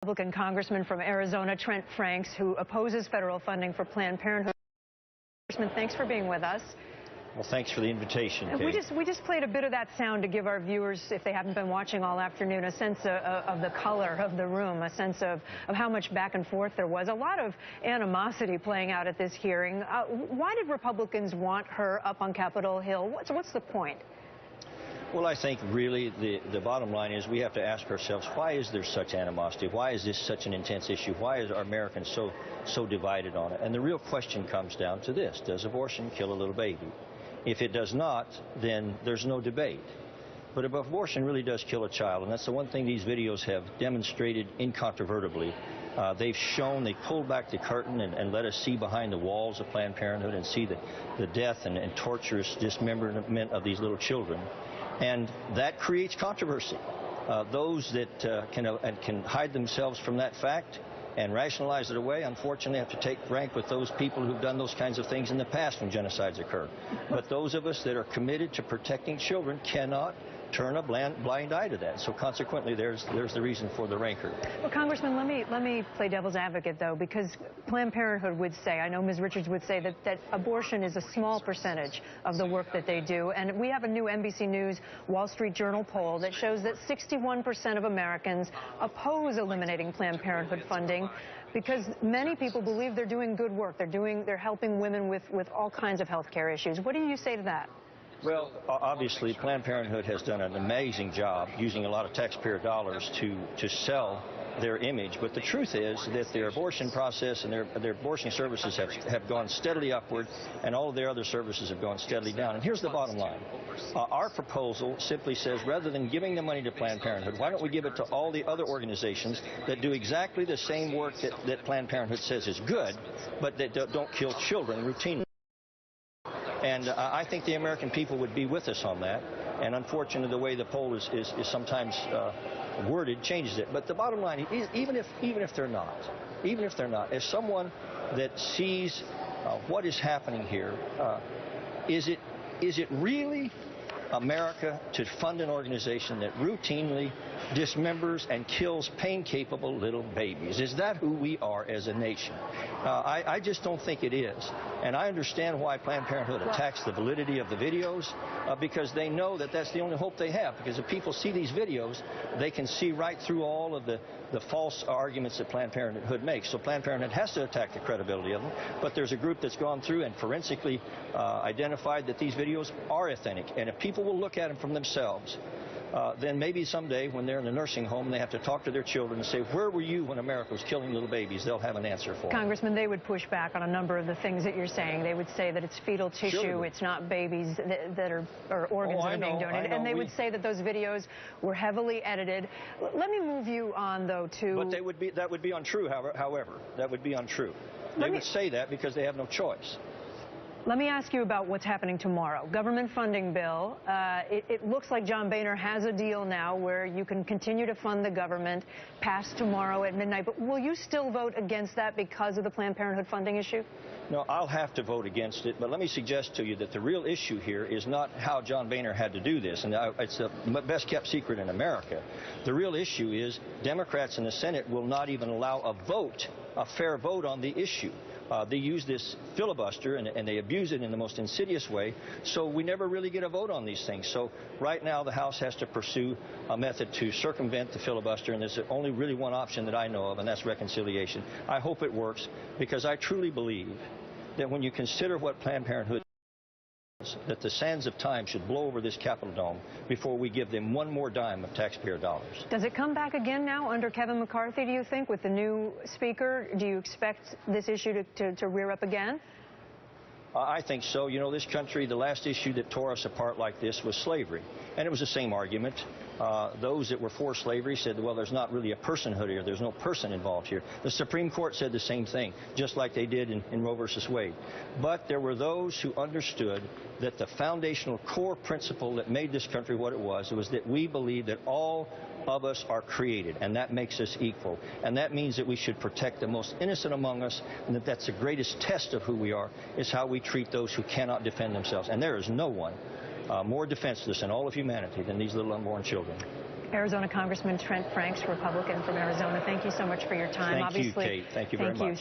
Republican congressman from Arizona, Trent Franks, who opposes federal funding for Planned Parenthood. Congressman, thanks for being with us. Well, thanks for the invitation, Kate. We just played a bit of that sound to give our viewers, if they haven't been watching all afternoon, a sense of the color of the room, a sense of how much back and forth there was. A lot of animosity playing out at this hearing. Why did Republicans want her up on Capitol Hill? What's the point? Well, I think really the bottom line is we have to ask ourselves, why is there such animosity? Why is this such an intense issue? Why is our Americans so divided on it? And the real question comes down to this: does abortion kill a little baby? If it does not, then there's no debate. But if abortion really does kill a child, and that's the one thing these videos have demonstrated incontrovertibly, they've shown, they pulled back the curtain and let us see behind the walls of Planned Parenthood and see the death and torturous dismemberment of these little children. And that creates controversy. Those that can hide themselves from that fact and rationalize it away, unfortunately, have to take rank with those people who've done those kinds of things in the past when genocides occur. But those of us that are committed to protecting children cannot turn a blind eye to that. So consequently, there's the reason for the rancor. Well, Congressman, let me play devil's advocate, though, because Planned Parenthood would say, I know Ms. Richards would say that abortion is a small percentage of the work that they do. And we have a new NBC News Wall Street Journal poll that shows that 61% of Americans oppose eliminating Planned Parenthood funding because many people believe they're doing good work. They're helping women with all kinds of health care issues. What do you say to that? Well, obviously, Planned Parenthood has done an amazing job using a lot of taxpayer dollars to sell their image. But the truth is that their abortion process and their abortion services have gone steadily upward, and all of their other services have gone steadily down. And here's the bottom line. Our proposal simply says, rather than giving the money to Planned Parenthood, why don't we give it to all the other organizations that do exactly the same work that Planned Parenthood says is good, but that don't kill children routinely. And I think the American people would be with us on that. And unfortunately, the way the poll is sometimes worded changes it. But the bottom line is, even if they're not, as someone that sees what is happening here, is it really America to fund an organization that routinely dismembers and kills pain-capable little babies? Is that who we are as a nation? I just don't think it is. And I understand why Planned Parenthood attacks the validity of the videos, because they know that that's the only hope they have. Because if people see these videos, they can see right through all of the false arguments that Planned Parenthood makes. So Planned Parenthood has to attack the credibility of them. But there's a group that's gone through and forensically identified that these videos are authentic. And if people will look at them from themselves, then maybe someday when they're in a nursing home and they have to talk to their children and say, where were you when America was killing little babies? They'll have an answer for them. Congressman, they would push back on a number of the things that you're saying. They would say that it's fetal tissue, sure. It's not babies that are organs that are being donated. And they would say that those videos were heavily edited. Let me move you on, though, to... But that would be untrue, however. That would be untrue. They would say that because they have no choice. Let me ask you about what's happening tomorrow. Government funding bill. It looks like John Boehner has a deal now where you can continue to fund the government past tomorrow at midnight. But will you still vote against that because of the Planned Parenthood funding issue? No, I'll have to vote against it. But let me suggest to you that the real issue here is not how John Boehner had to do this. And it's the best kept secret in America. The real issue is Democrats in the Senate will not even allow a fair vote on the issue. They use this filibuster and they abuse it in the most insidious way, so we never really get a vote on these things. So right now the House has to pursue a method to circumvent the filibuster, and there's only really one option that I know of, and that's reconciliation. I hope it works, because I truly believe that when you consider what Planned Parenthood that the sands of time should blow over this Capitol dome before we give them one more dime of taxpayer dollars. Does it come back again now under Kevin McCarthy, do you think, with the new speaker? Do you expect this issue to rear up again? I think so. You know, this country, the last issue that tore us apart like this was slavery. And it was the same argument. Those that were for slavery said, well, there's not really a personhood here. There's no person involved here. The Supreme Court said the same thing, just like they did in Roe versus Wade. But there were those who understood that the foundational core principle that made this country what it was that we believe that all of us are created, and that makes us equal. And that means that we should protect the most innocent among us, and that's the greatest test of who we are, is how we treat those who cannot defend themselves. And there is no one more defenseless in all of humanity than these little unborn children. Arizona Congressman Trent Franks, Republican from Arizona. Thank you so much for your time. Thank you, Kate. Thank you very much.